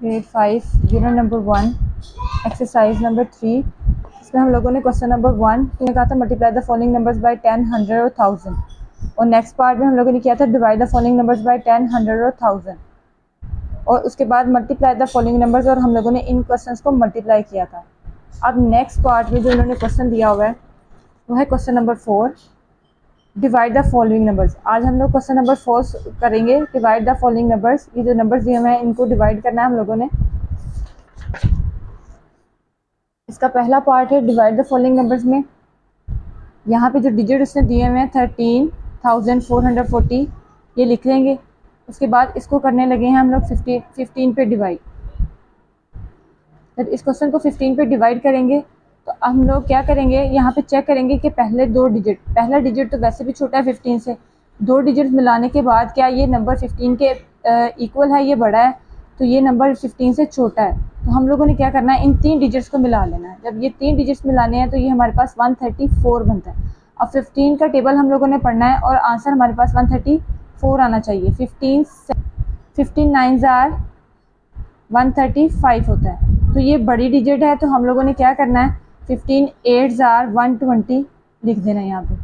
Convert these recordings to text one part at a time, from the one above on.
Grade 5 unit number 1 exercise number 3। इसमें हम लोगों ने क्वेश्चन नंबर 1 में कहा था multiply the following numbers by 10, 100 और 1000, और नेक्स्ट पार्ट में हम लोगों ने किया था divide the following numbers by 10, 100 और 1000, और उसके बाद मल्टीप्लाई द फॉलोइंग नंबर्स, और हम लोगों ने इन क्वेश्चंस को मल्टीप्लाई किया था। अब नेक्स्ट पार्ट में जो इन्होंने क्वेश्चन दिया हुआ है वो है question number 4, divide the following numbers. आज हम लोग क्वेश्चन नंबर 4 करेंगे, डिवाइड द फॉलोइंग नंबर्स। ये जो नंबर्स दिए हुए हैं इनको डिवाइड करना है हम लोगों ने। इसका पहला पार्ट है डिवाइड द फॉलोइंग नंबर्स में। यहाँ पे जो डिजिट उसने दिए हुए हैं 13,440 ये लिख लेंगे। उसके बाद इसको करने लगे हैं हम लोग 15 पे डिवाइड। जब इस क्वेश्चन को 15 पे डिवाइड करेंगे तो हम लोग क्या करेंगे, यहाँ पे चेक करेंगे कि पहले दो डिजिट, पहला डिजिट तो वैसे भी छोटा है 15 से, दो डिजिट मिलाने के बाद क्या ये नंबर 15 के इक्वल है, ये बड़ा है, तो ये नंबर 15 से छोटा है। तो हम लोगों ने क्या करना है, इन तीन डिजिट्स को मिला लेना है। जब ये तीन डिजिट्स मिलाने हैं तो ये हमारे पास 134 बनता है। अब 15 का टेबल हम लोगों ने पढ़ना है और आंसर हमारे पास 134 आना चाहिए। 15 9 आर 135 होता है। तो ये बड़ी डिजिट है, तो हम लोगों ने क्या करना है, 15 8 आर 120 लिख देना है यहाँ पे।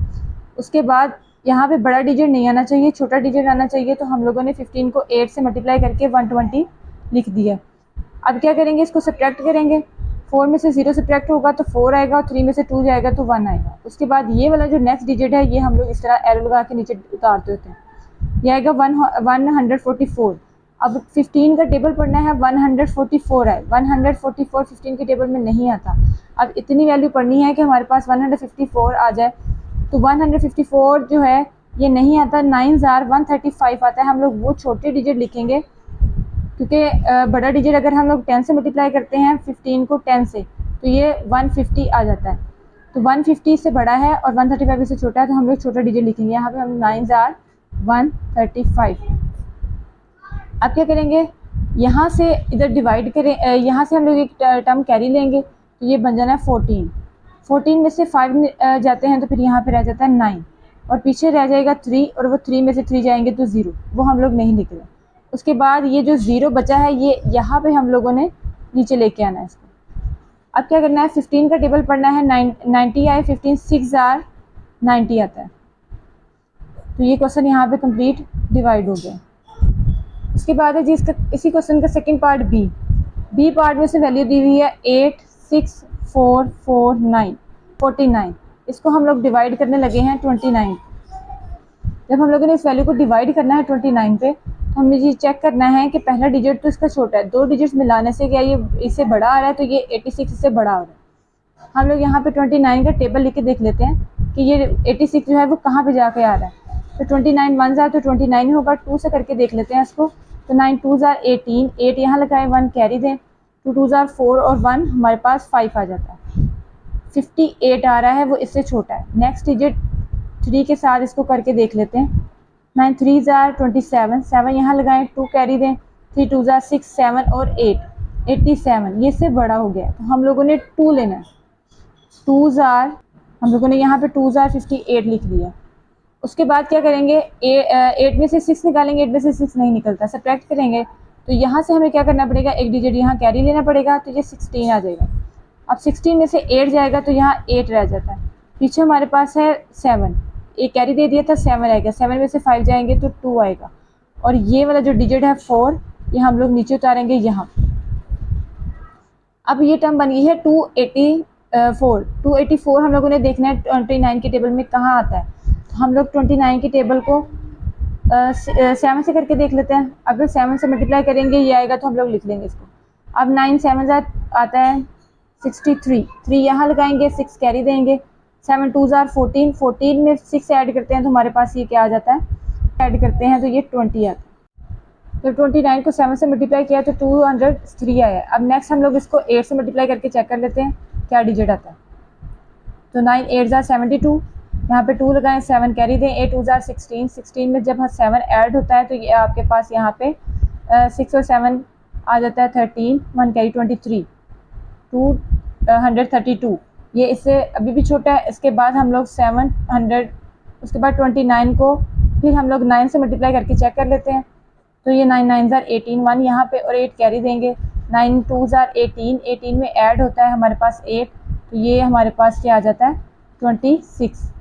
उसके बाद यहाँ पे बड़ा डिजिट नहीं आना चाहिए, छोटा डिजिट आना चाहिए, तो हम लोगों ने 15 को 8 से मल्टीप्लाई करके 120 लिख दिया। अब क्या करेंगे, इसको सब्ट्रैक्ट करेंगे। 4 में से 0 सब्ट्रैक्ट होगा तो 4 आएगा, और 3 में से 2 जाएगा तो 1 आएगा। उसके बाद ये वाला जो नेक्स्ट डिजिट है ये हम लोग इस तरह एरो लगा के नीचे उतारते होते हैं, ये आएगा 144। अब 15 का टेबल पढ़ना है, 144 है, 144 15 के टेबल में नहीं आता। अब इतनी वैल्यू पढ़नी है कि हमारे पास 154 आ जाए। तो 154 जो है ये नहीं आता, 9 आर 135 आता है। हम लोग वो छोटे डिजिट लिखेंगे, क्योंकि बड़ा डिजिट अगर हम लोग 10 से मल्टीप्लाई करते हैं 15 को 10 से तो ये 150 आ जाता है। तो 150 से बड़ा है और 135 से छोटा है, तो हम लोग छोटा डिजिट लिखेंगे। यहाँ पे हम 9 आर 135। अब क्या करेंगे, यहाँ से इधर डिवाइड करें, यहाँ से हम लोग एक टर्म कैरी लेंगे, तो ये बन जाना है 14। 14 में से 5 जाते हैं तो फिर यहाँ पे रह जाता है 9, और पीछे रह जाएगा 3, और वो 3 में से 3 जाएंगे तो 0, वो हम लोग नहीं लिख रहे। उसके बाद ये जो 0 बचा है ये यहाँ पे हम लोगों ने नीचे लेके आना है इसको। अब क्या करना है, 15 का टेबल पढ़ना है, 90 आए, 15 6 आर 90 आता है। तो ये क्वेश्चन यहाँ पे कंप्लीट डिवाइड हो गया। उसके बाद है जी इसका, इसी क्वेश्चन का सेकंड पार्ट बी पार्ट में से वैल्यू दी हुई है 8 6 4 4 9 49। इसको हम लोग डिवाइड करने लगे हैं 29। जब हम लोगों ने इस वैल्यू को डिवाइड करना है 29 पे, तो हमें ये चेक करना है कि पहला डिजिट तो इसका छोटा है, दो डिजिट्स मिलाने से क्या ये इससे बड़ा आ रहा है, तो ये 86 से बड़ा आ रहा है। हम लोग यहाँ पे 29 का टेबल लिख के देख लेते हैं कि ये 86 जो है वो कहाँ पे जाके आ रहा है। तो 29 1 जार तो 29 होगा, 2 से करके देख लेते हैं इसको। तो 9 2 जार 18, 8 यहाँ लगाए, 1 कैरी दें, 2 2 जार 4 और 1 हमारे पास 5 आ जाता है। 58 आ रहा है, वो इससे छोटा है। नेक्स्ट डिजिट 3 के साथ इसको करके देख लेते हैं। 9 3 जार 27, 7 यहाँ लगाएं, 2 कैरी दें, 3 2 जार 6 7 और 8 87, ये इससे बड़ा हो गया। तो हम लोगों ने 2 लेना है। 2 जार हम लोगों ने यहाँ पे 2 जार 58 लिख दिया। उसके बाद क्या करेंगे, 8 में से 6 निकालेंगे, 8 में से 6 नहीं निकलता, सब्ट्रैक्ट करेंगे। तो यहाँ से हमें क्या करना पड़ेगा, एक डिजिट यहाँ कैरी लेना पड़ेगा, तो ये 16 आ जाएगा। अब 16 में से 8 जाएगा तो यहाँ 8 रह जाता है। पीछे हमारे पास है 7, एक कैरी दे दिया था, 7 आएगा, 7 में से 5 जाएंगे तो 2 आएगा। और ये वाला जो डिजिट है 4, ये हम लोग नीचे उतारेंगे यहाँ। अब ये टर्म बन गई है 284 हम लोगों ने देखना है 29 के टेबल में कहाँ आता है। तो हम लोग 29 के टेबल को 7 से करके देख लेते हैं। अगर 7 से मल्टीप्लाई करेंगे ये आएगा तो हम लोग लिख लेंगे इसको। अब 9 7 आता है 63, 3 यहाँ लगाएंगे, 6 कैरी देंगे, 7 2 जार 14, 14 में 6 ऐड करते हैं तो हमारे पास ये क्या आ जाता है, ऐड करते हैं तो ये 20 आता है। तो 29 को 7 से मल्टीप्लाई किया तो 203 आया। अब नेक्स्ट हम लोग इसको 8 से मल्टीप्लाई करके चेक कर लेते हैं क्या डिजिट आता है। तो 9 8 जार 72, यहाँ पे 2 लगाएं, 7 कैरी दें, 8 2 जार 16, 16 में जब 7 ऐड होता है तो ये आपके पास यहाँ पे 6 और 7 आ जाता है 13, 1 कैरी 23, 232, ये इससे अभी भी छोटा है। इसके बाद हम लोग 700, उसके बाद 29 को फिर हम लोग 9 से मल्टीप्लाई करके चेक कर लेते हैं। तो ये 9 9 ज़ार 18, 1 यहाँ पे और 8 कैरी देंगे, 9 2 ज़ार 18, 18 में ऐड होता है हमारे पास 8, तो ये हमारे पास क्या आ जाता है 26,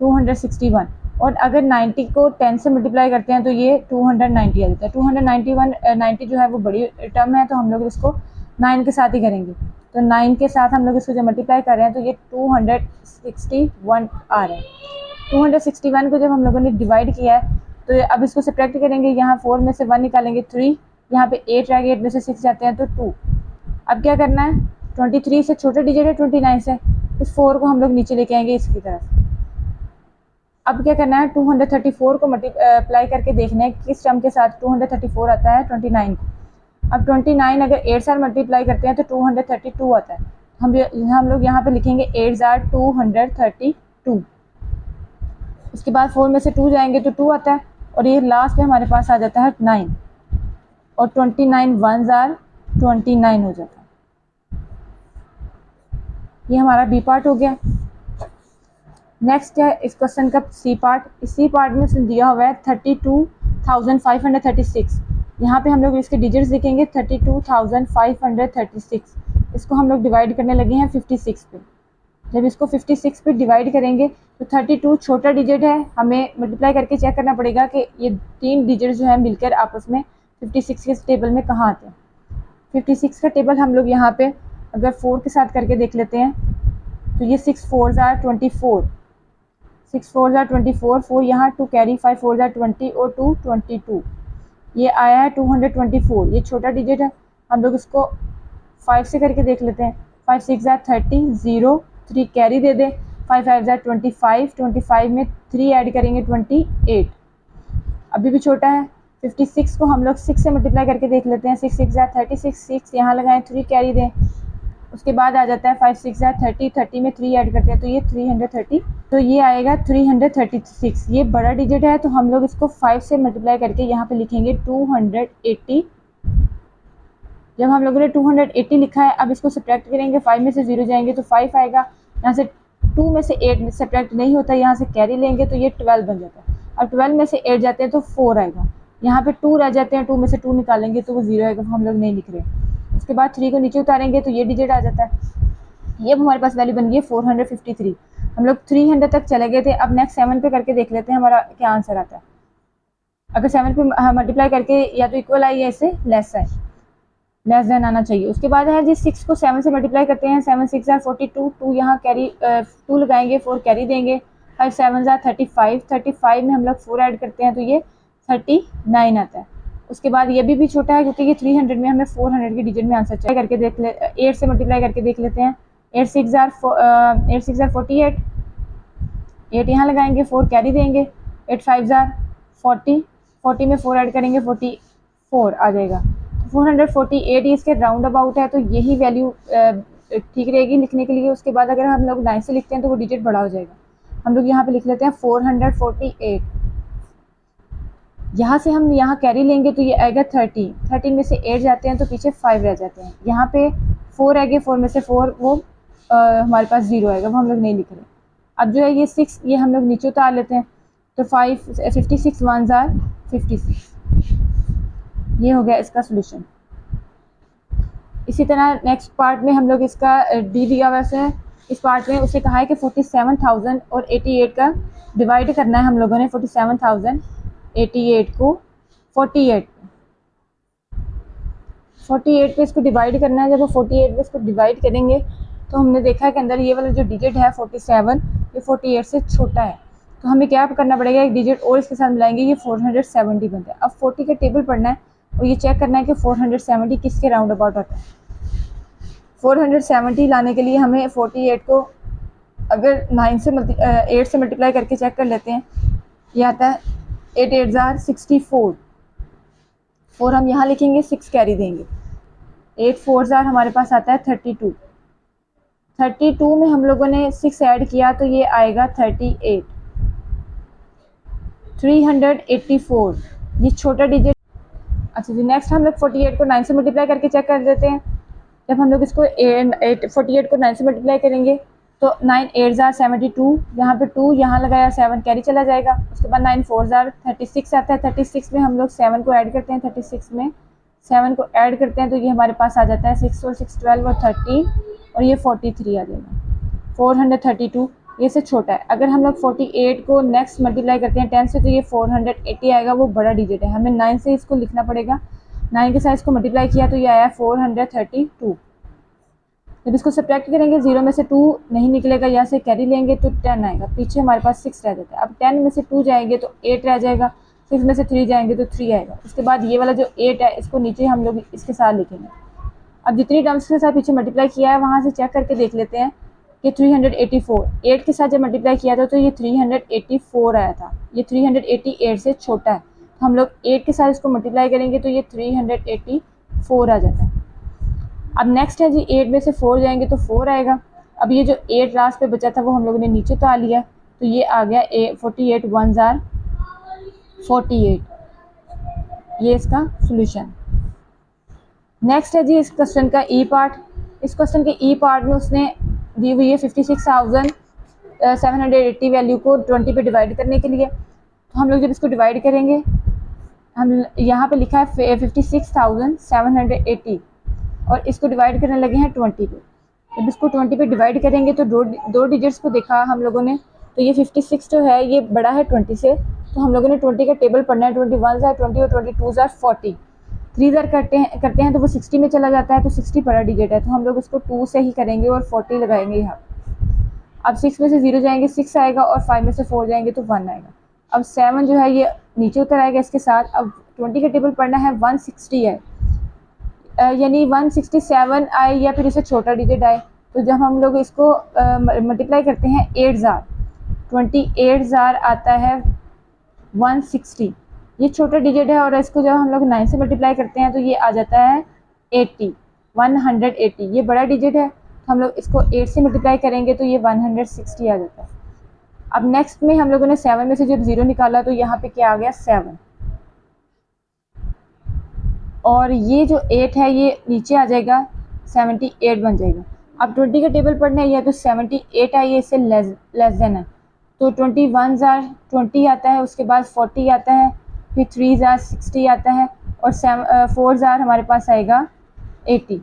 261। और अगर 90 को 10 से मल्टीप्लाई करते हैं तो ये 290 आ जाता है। 291 90 जो है वो बड़ी टर्म है, तो हम लोग इसको 9 के साथ ही करेंगे। तो 9 के साथ हम लोग इसको जब मल्टीप्लाई कर रहे हैं तो ये 261 आ रहा है। 261 को जब हम लोगों ने डिवाइड किया है तो अब इसको सब्ट्रैक्ट करेंगे, यहाँ 4 में से 1 निकालेंगे 3, यहाँ पे 8 रह गए, 8 में से 6 जाते हैं तो 2। अब क्या करना है, 23 से छोटा डिजिट है 29 से, इस 4 को हम लोग नीचे लेके आएंगे इसकी तरफ। अब क्या करना है, 234 को मल्टीप्लाई करके देखना है किस टर्म के साथ 234 आता है 29 को। अब 29 अगर 8 साल मल्टीप्लाई करते हैं तो 232 आता है। हम लोग यहाँ पे लिखेंगे 8 ज़ार 232। उसके बाद 4 में से 2 जाएंगे तो 2 आता है, और ये लास्ट में हमारे पास आ जाता है 9, और 29 1 ज़ार 29 हो जाता है। ये हमारा बी पार्ट हो गया। नेक्स्ट है इस क्वेश्चन का सी पार्ट। इस सी पार्ट में दिया हुआ है 32,536। यहाँ पे हम लोग इसके डिजिट्स लिखेंगे 32,536। इसको हम लोग डिवाइड करने लगे हैं 56 पे। जब इसको 56 पे डिवाइड करेंगे तो 32 छोटा डिजिट है, हमें मल्टीप्लाई करके चेक करना पड़ेगा कि ये 3 डिजिट जो है मिलकर आपस में 56 के टेबल में कहाँ आते हैं। 56 का टेबल हम लोग यहाँ पे अगर 4 के साथ करके देख लेते हैं तो ये 6 4 ज़ार 24, 6 4 ज़ार 24, 4 यहाँ 2 कैरी, 5 4 ज़ार 20 और 2 22, ये आया है 224। ये छोटा डिजिट है, हम लोग इसको 5 से करके देख लेते हैं। 5 6 ज़ार 30, 0 3 कैरी दे दें, 5 5 ज़ार 25, 25 में 3 ऐड करेंगे 28, अभी भी छोटा है। 56 को हम लोग 6 से मल्टीप्लाई करके देख लेते हैं। 6 6 ज़ार 36, 6 यहाँ लगाएं, 3 कैरी दें, उसके बाद आ जाता है 5 6 ज़ार 30, 30 में 3 ऐड करते हैं तो ये 330, तो ये आएगा 336। ये बड़ा डिजिट है तो हम लोग इसको 5 से मल्टीप्लाई करके यहाँ पे लिखेंगे 280। जब हम लोगों ने 280 लिखा है, अब इसको सब्ट्रैक्ट करेंगे, 5 में से 0 जाएंगे तो 5 आएगा, यहाँ से 2 में से 8 सब्ट्रैक्ट नहीं होता, यहाँ से कैरी लेंगे तो ये 12 बन जाता है। अब 12 में से 8 जाते हैं तो 4 आएगा, यहाँ पे 2 रह जाते हैं, 2 में से 2 निकालेंगे तो वो 0 आएगा, हम लोग नहीं लिख रहे। उसके बाद 3 को नीचे उतारेंगे तो ये डिजिट आ जाता है। ये हमारे पास वैल्यू बन गई है 453। हम लोग 300 तक चले गए थे। अब नेक्स्ट 7 पे करके देख लेते हैं हमारा क्या आंसर आता है। अगर 7 पे मल्टीप्लाई करके या तो इक्वल आई या इससे लेस है, लेस देन आना चाहिए। उसके बाद है जी 6 को 7 से मल्टीप्लाई करते हैं, 7 6 ज़ार 42, 2 यहाँ कैरी 2 लगाएंगे, 4 कैरी देंगे, 5 7 ज़ार 35, 35 में हम लोग 4 ऐड करते हैं तो ये 39 आता है। उसके बाद ये भी छोटा है क्योंकि ये 300 में हमें 400 के डिजिट में आंसर चाहिए। करके देख ले 8 से मल्टीप्लाई करके देख लेते हैं। 8 6 ज़ार 48, 8 यहाँ लगाएंगे, 4 कैरी देंगे, 8 5 ज़ार 40, 40 में 4 ऐड करेंगे, 44 आ जाएगा। 448 इसके राउंड अबाउट है, तो यही वैल्यू ठीक रहेगी लिखने के लिए। उसके बाद अगर हम लोग 9 से लिखते हैं तो वो डिजिट बड़ा हो जाएगा। हम लोग यहाँ पे लिख लेते हैं 448। यहाँ से हम यहाँ कैरी लेंगे तो ये आएगा 30, 30 में से 8 जाते हैं तो पीछे 5 रह जाते हैं। यहाँ पे 4 आएंगे, 4 में से 4 वो हमारे पास 0 आएगा, वो हम लोग नहीं लिख रहे। अब जो है ये 6 ये हम लोग नीचे उतार लेते हैं तो 56 1 ज़ार 56, ये हो गया इसका सोल्यूशन। इसी तरह नेक्स्ट पार्ट में हम लोग इसका डी दिया वैसे है। इस पार्ट में उसे कहा है कि 47,000 और 88 का डिवाइड करना है हम लोगों ने। 47,088 को 48 पे इसको डिवाइड करना है। जब वो 48 पे इसको डिवाइड करेंगे तो हमने देखा है कि अंदर ये वाला जो डिजिट है 47, ये 48 से छोटा है, तो हमें क्या करना पड़ेगा, एक डिजिट और इसके साथ मिलाएंगे, ये 470 बनता है। अब 40 का टेबल पढ़ना है और ये चेक करना है कि 470 किसके राउंड अबाउट आता है। 470 लाने के लिए हमें 48 को अगर 8 से मल्टीप्लाई करके चेक कर लेते हैं, ये आता है 8 8 ज़ार 64, 4 हम यहाँ लिखेंगे, 6 कैरी देंगे, 8 4 ज़ार हमारे पास आता है 32, 32 में हम लोगों ने 6 ऐड किया तो ये आएगा 38, 384, ये छोटा डिजिट। अच्छा जी, नेक्स्ट हम लोग 48 को 9 से मल्टीप्लाई करके चेक कर देते हैं। जब हम लोग इसको 48 को 9 से मल्टीप्लाई करेंगे तो 9 8 ज़ार 72, यहाँ पे 2 यहाँ लगाया, 7 कैरी चला जाएगा। उसके बाद 9 4 ज़ार 36 आता है। 36 में हम लोग 7 को ऐड करते हैं, 36 में 7 को ऐड करते हैं तो ये हमारे पास आ जाता है 6 और 6 12 और 30 और ये 43 आ जाएगा। 432 ये से छोटा है। अगर हम लोग 48 को नेक्स्ट मल्टीप्लाई करते हैं 10 से तो ये 480 आएगा, वो बड़ा डिजिट है। हमें 9 से इसको लिखना पड़ेगा। 9 के साथ इसको मल्टीप्लाई किया तो ये आया 432। जब इसको सब्ट्रैक्ट करेंगे 0 में से 2 नहीं निकलेगा, यहाँ से कैरी लेंगे तो 10 आएगा, पीछे हमारे पास 6 रह जाता है। अब 10 में से 2 जाएंगे तो 8 रह जाएगा, 6 में से 3 जाएंगे तो 3 आएगा। उसके बाद ये वाला जो 8 है इसको नीचे हम लोग इसके साथ लिखेंगे। अब जितनी टर्म्स के साथ पीछे मल्टीप्लाई किया है वहाँ से चेक करके देख लेते हैं कि 384 8 के साथ जब मल्टीप्लाई किया था तो ये 384 आया था। ये 388 से छोटा है, तो हम लोग 8 के साथ इसको मल्टीप्लाई करेंगे तो ये 384 आ जाता है। अब नेक्स्ट है जी 8 में से 4 जाएंगे तो 4 आएगा। अब ये जो 8 लास्ट पे बचा था वो हम लोगों ने नीचे तो आ लिया, तो ये आ गया 48 1 ज़ार 48, ये इसका सोल्यूशन। नेक्स्ट है जी इस क्वेश्चन का ई पार्ट। इस क्वेश्चन के ई पार्ट में उसने दी हुई है 56,780 वैल्यू को 20 पे डिवाइड करने के लिए। तो हम लोग जब इसको डिवाइड करेंगे, हम यहाँ पे लिखा है 56,780 और इसको डिवाइड करने लगे हैं 20 पे। जब इसको 20 पे डिवाइड करेंगे तो दो डिजिट्स को देखा हम लोगों ने, तो ये 56 जो है ये बड़ा है 20 से, तो हम लोगों ने 20 का टेबल पढ़ना है। 21 ज़ार 20 और 22 ज़ार 40। 3 ज़ार करते हैं तो वो 60 में चला जाता है, तो 60 बड़ा डिजिट है, तो हम लोग इसको 2 से ही करेंगे और 40 लगाएंगे यहाँ। अब 6 में से 0 जाएंगे 6 आएगा और 5 में से 4 जाएंगे तो 1 आएगा। अब 7 जो है ये नीचे उतर आएगा इसके साथ। अब 20 का टेबल पढ़ना है 160 है, यानी 167 आए या फिर इससे छोटा डिजिट आए। तो जब हम लोग इसको मल्टीप्लाई करते हैं 8 ज़ार 28 ज़ार आता है 160, ये छोटा डिजिट है। और इसको जब हम लोग 9 से मल्टीप्लाई करते हैं तो ये आ जाता है 80 180, ये बड़ा डिजिट है। तो हम लोग इसको 8 से मल्टीप्लाई करेंगे तो ये 160 आ जाता है। अब नेक्स्ट में हम लोगों ने 7 में से जब 0 निकाला तो यहाँ पे क्या आ गया 7, और ये जो 8 है ये नीचे आ जाएगा 78 बन जाएगा। अब 20 का टेबल पढ़ना है, तो 78 है, ये इससे लेस देन है, तो 21 ज़ार 20 आता है, उसके बाद 40 आता है, फिर 3 ज़ार 60 आता है और 4 ज़ार हमारे पास आएगा 80।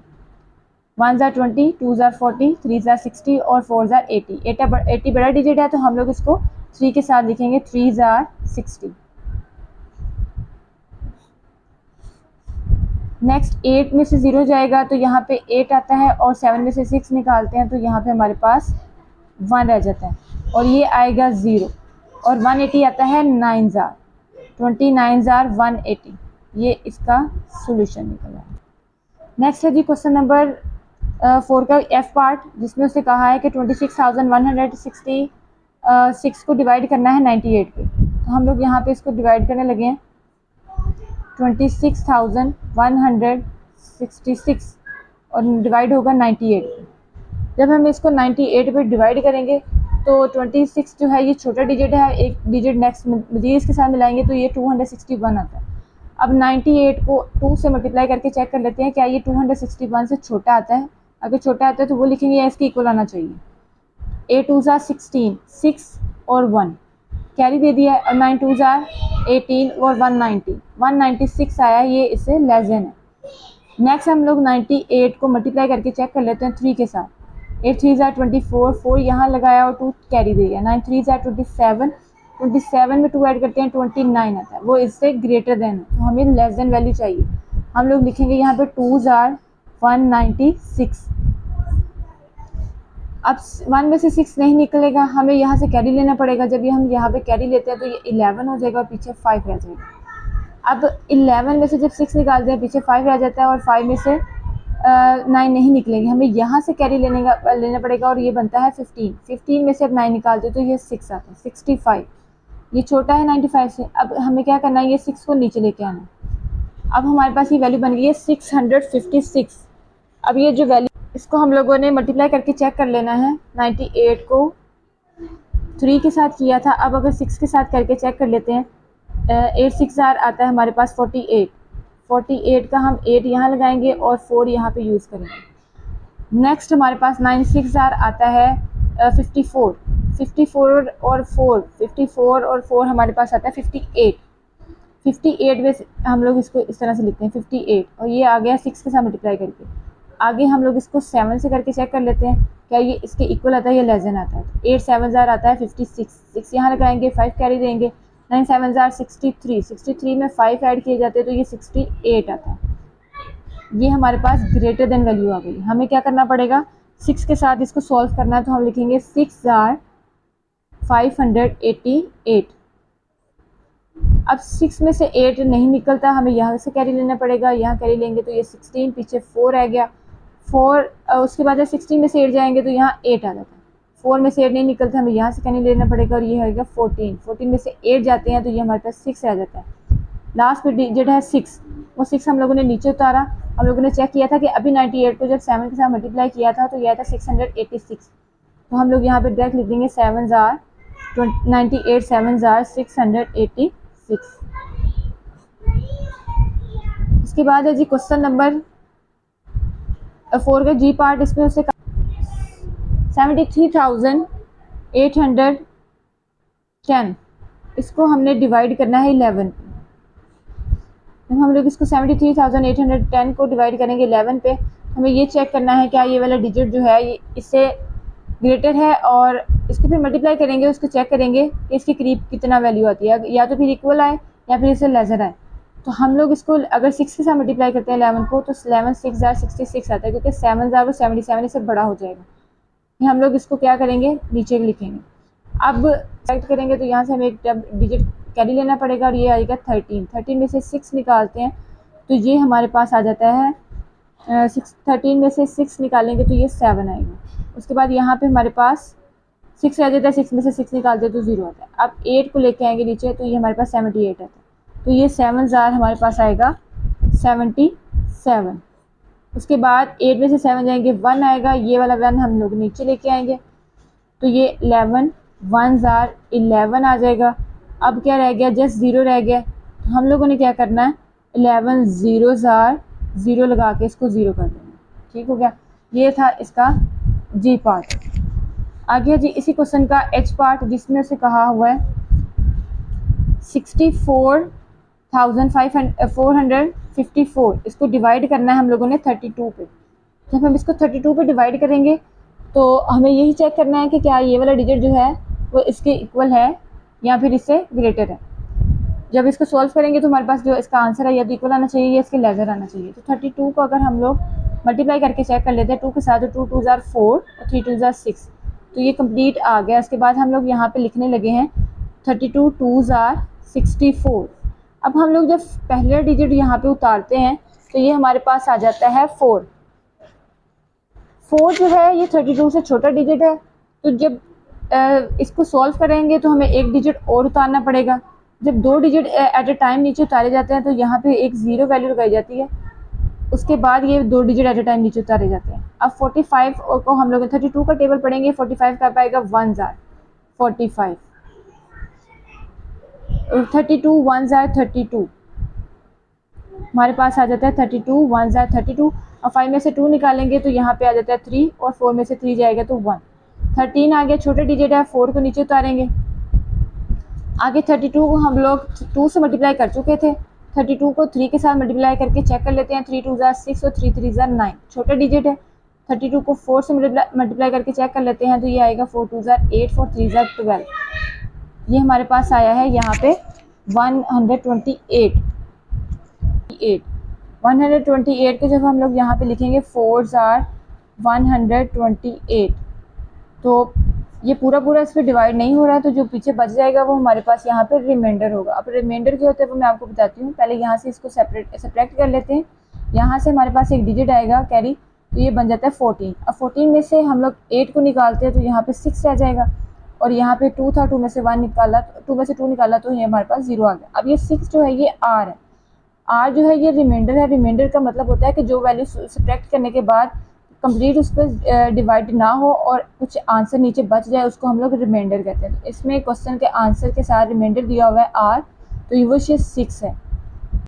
1 ज़ार 20, 2 ज़ार 40, 3 ज़ार 60 और 4 ज़ार 80। 80 बड़ा डिजिट है, तो हम लोग इसको 3 के साथ लिखेंगे, 3 ज़ार 60। नेक्स्ट 8 में से 0 जाएगा तो यहाँ पे 8 आता है और 7 में से 6 निकालते हैं तो यहाँ पे हमारे पास 1 रह जाता है और ये आएगा 0 और 180 आता है 9 ज़ार 29 ज़ार 180, ये इसका सोल्यूशन निकला। नेक्स्ट है जी क्वेश्चन नंबर 4 का एफ पार्ट, जिसमें उसने कहा है कि 26,166 को डिवाइड करना है 98 पे। तो हम लोग यहाँ पे इसको डिवाइड करने लगे हैं 26,166 और डिवाइड होगा 98 पे। जब हम इसको 98 पे डिवाइड करेंगे तो 26 जो है ये छोटा डिजिट है, एक डिजिट नेक्स्ट मजीद इसके साथ मिलाएंगे तो ये 261 आता है। अब 98 को 2 से मल्टीप्लाई करके चेक कर लेते हैं क्या ये 261 से छोटा आता है। अगर छोटा आता है तो वो लिखेंगे या इसके इक्वल आना चाहिए। 8 2 ज़ार 16, 6 और 1 कैरी दे दिया है, और 9 2 ज़ार 18 और 196 आया, ये इससे लेस देन है। नेक्स्ट हम लोग 98 को मल्टीप्लाई करके चेक कर लेते हैं 3 के साथ। 8 3 ज़ार 24, 4 यहाँ लगाया और 2 कैरी दे दिया। 9 3 ज़ार 27, 27 में 2 ऐड करते हैं 29 आता है, वो इससे ग्रेटर देन है, तो हमें लेस देन वैल्यू चाहिए। हम लोग लिखेंगे यहाँ पे 2 ज़ार 196। अब 1 में से 6 नहीं निकलेगा, हमें यहाँ से कैरी लेना पड़ेगा। जब ये हम यहाँ पे कैरी लेते हैं तो ये 11 हो जाएगा और पीछे 5 रह जाएगा। अब 11 में से जब 6 निकालते हैं पीछे 5 रह जाता है और 5 में से 9 नहीं निकलेंगे, हमें यहाँ से कैरी लेना पड़ेगा और ये बनता है 15। 15 में से अब 9 निकालते हैं तो ये 6 आता है, 65। ये छोटा है 95 से। अब हमें क्या करना है, ये 6 को नीचे लेके आना है। अब हमारे पास ये वैल्यू बन गई है 656। अब ये जो वैल्यू, इसको हम लोगों ने मल्टीप्लाई करके चेक कर लेना है। 98 को 3 के साथ किया था, अब अगर 6 के साथ करके चेक कर लेते हैं। 8 6 ज़ार आता है हमारे पास 48। 48 का हम 8 यहाँ लगाएंगे और 4 यहाँ पे यूज़ करेंगे। नेक्स्ट हमारे पास 9 6 ज़ार आता है 54, 54 और 4, 54 और 4 हमारे पास आता है 58। 58 में हम लोग इसको इस तरह से लिखते हैं 58, और ये आ गया 6 के साथ मल्टीप्लाई करके। आगे हम लोग इसको 7 से करके चेक कर लेते हैं क्या ये इसके इक्वल आता है या लेस देन आता है। 8 7 जार आता है 56, 6 यहाँ लगाएंगे, 5 कैरी देंगे, 9 7 जार 63, 63 में 5 ऐड किए जाते हैं तो ये 68 आता है। ये हमारे पास ग्रेटर देन वैल्यू आ गई। हमें क्या करना पड़ेगा, 6 के साथ इसको सॉल्व करना है, तो हम लिखेंगे 6 जार 588। अब 6 में से 8 नहीं निकलता, हमें यहाँ से कैरी लेना पड़ेगा, यहाँ कैरी लेंगे तो ये 16, पीछे 4 रह गया, 4 उसके बाद 16 में से 8 जाएंगे तो यहाँ 8 आ जाता है। 4 में से 8 नहीं निकलता, हमें यहाँ से कैरी लेना पड़ेगा और ये होगा 14, 14 में से 8 जाते हैं तो ये हमारे पास 6 आ जाता है। लास्ट में डिजिट है 6, वो 6 हम लोगों ने नीचे उतारा। हम लोगों ने चेक किया था कि अभी 98 को जब 7 के साथ मल्टीप्लाई किया था तो यह था 686, तो हम लोग यहाँ पे डायरेक्ट लिख देंगे 7 जार 98, 7 जार 686। इसके बाद है जी क्वेश्चन नंबर 4 का जी पार्ट। इसमें उससे 73,810, इसको हमने डिवाइड करना है 11 पे। हम लोग इसको 73,810 को डिवाइड करेंगे 11 पे, हमें ये चेक करना है क्या ये वाला डिजिट जो है ये इससे ग्रेटर है, और इसको फिर मल्टीप्लाई करेंगे, उसको चेक करेंगे कि इसके करीब कितना वैल्यू आती है, या तो फिर इक्वल आए या फिर इससे लेसर आए। तो हम लोग इसको अगर 6 के साथ मल्टीप्लाई करते हैं 11 को तो 11 6 जार 66 आता है, क्योंकि 7 जार वो 77 इससे बड़ा हो जाएगा। फिर हम लोग इसको क्या करेंगे, नीचे लिखेंगे। अब सेलेक्ट करेंगे तो यहाँ से हमें एक डिजिट कैरी लेना पड़ेगा और ये आएगा 13। 13 में से 6 निकालते हैं तो ये हमारे पास आ जाता है 13 में से 6 निकालेंगे तो ये 7 आएगा। उसके बाद यहाँ पे हमारे पास 6 रह जाता है, 6 में से 6 निकालते हैं तो 0 आता है। अब 8 को लेके आएंगे नीचे तो ये हमारे पास 78 आता है, तो ये 7 जार हमारे पास आएगा 77। उसके बाद 8 में से 7 जाएंगे 1 आएगा, ये वाला 1 हम लोग नीचे लेके आएंगे तो ये 11 1 जार 11 आ जाएगा। अब क्या रह गया, जस्ट 0 रह गया, तो हम लोगों ने क्या करना है 11 0 जार 0 लगा के इसको 0 कर देना। ठीक हो गया, ये था इसका जी पार्ट। आगे जी इसी क्वेश्चन का एच पार्ट, जिसमें से कहा हुआ है 64,454, इसको डिवाइड करना है हम लोगों ने 32 पे। जब हम इसको 32 पे डिवाइड करेंगे तो हमें यही चेक करना है कि क्या ये वाला डिजिट जो है वो इसके इक्वल है या फिर इससे ग्रेटर है। जब इसको सॉल्व करेंगे तो हमारे पास जो इसका आंसर है या तो इक्वल आना चाहिए या इसके लेसर आना चाहिए। तो 32 को अगर हम लोग मल्टीप्लाई करके चेक कर लेते हैं 2 के साथ, तो 2 2 जार 4 और 3 2 जार 6, तो ये कंप्लीट आ गया। उसके बाद हम लोग यहाँ पे लिखने लगे हैं 32 2 जार 64। अब हम लोग जब पहले डिजिट यहाँ पे उतारते हैं तो ये हमारे पास आ जाता है 4। 4 जो है ये 32 से छोटा डिजिट है, तो जब इसको सॉल्व करेंगे तो हमें एक डिजिट और उतारना पड़ेगा। जब 2 डिजिट एट अ टाइम नीचे उतारे जाते हैं तो यहाँ पे एक 0 वैल्यू लगाई जाती है, उसके बाद ये 2 डिजिट एट अ टाइम नीचे उतारे जाते हैं। अब 45 को हम लोग 32 का टेबल पढ़ेंगे, 45 का पाएगा 1 जार 45, 32 1 जार 32 हमारे पास आ जाता है 32 1 जार 32। और 5 में से 2 निकालेंगे तो यहाँ पे आ जाता है 3, और 4 में से 3 जाएगा तो 1। 13 आ गया, छोटे डिजिट है, 4 को नीचे उतारेंगे। आगे 32 को हम लोग 2 से मल्टीप्लाई कर चुके थे, 32 को 3 के साथ मल्टीप्लाई करके चेक कर लेते हैं। 3 2 जार 6 और 3 3 जार 9, छोटा डिजिट है। 32 को 4 से मल्टीप्लाई करके चेक कर लेते हैं तो ये आएगा 4 2 जार 8 4 3 जार 12। ये हमारे पास आया है यहाँ पे 128। 128 को जब हम लोग यहाँ पे लिखेंगे 4 जार 128, तो ये पूरा इस पर डिवाइड नहीं हो रहा है, तो जो पीछे बच जाएगा वो हमारे पास यहाँ पे रिमाइंडर होगा। अब रिमाइंडर क्या होता है वो मैं आपको बताती हूँ। पहले यहाँ से इसको सेपरेट कर लेते हैं। यहाँ से हमारे पास एक डिजिट आएगा कैरी, तो ये बन जाता है 14। अब 14 में से हम लोग 8 को निकालते हैं तो यहाँ पे 6 आ जाएगा, और यहाँ पे 2 था, 2 में से 1 निकाला, 2 में से 2 निकाला तो ये हमारे पास 0 आ गया। अब ये 6 जो है ये आर है, आर जो है ये रिमाइंडर है। रिमाइंडर का मतलब होता है कि जो वैल्यू सब्ट्रैक्ट करने के बाद कंप्लीट उस पर डिवाइड ना हो और कुछ आंसर नीचे बच जाए, उसको हम लोग रिमाइंडर कहते हैं। इसमें क्वेश्चन के आंसर के साथ रिमाइंडर दिया हुआ है आर, तो ये वो 6 है।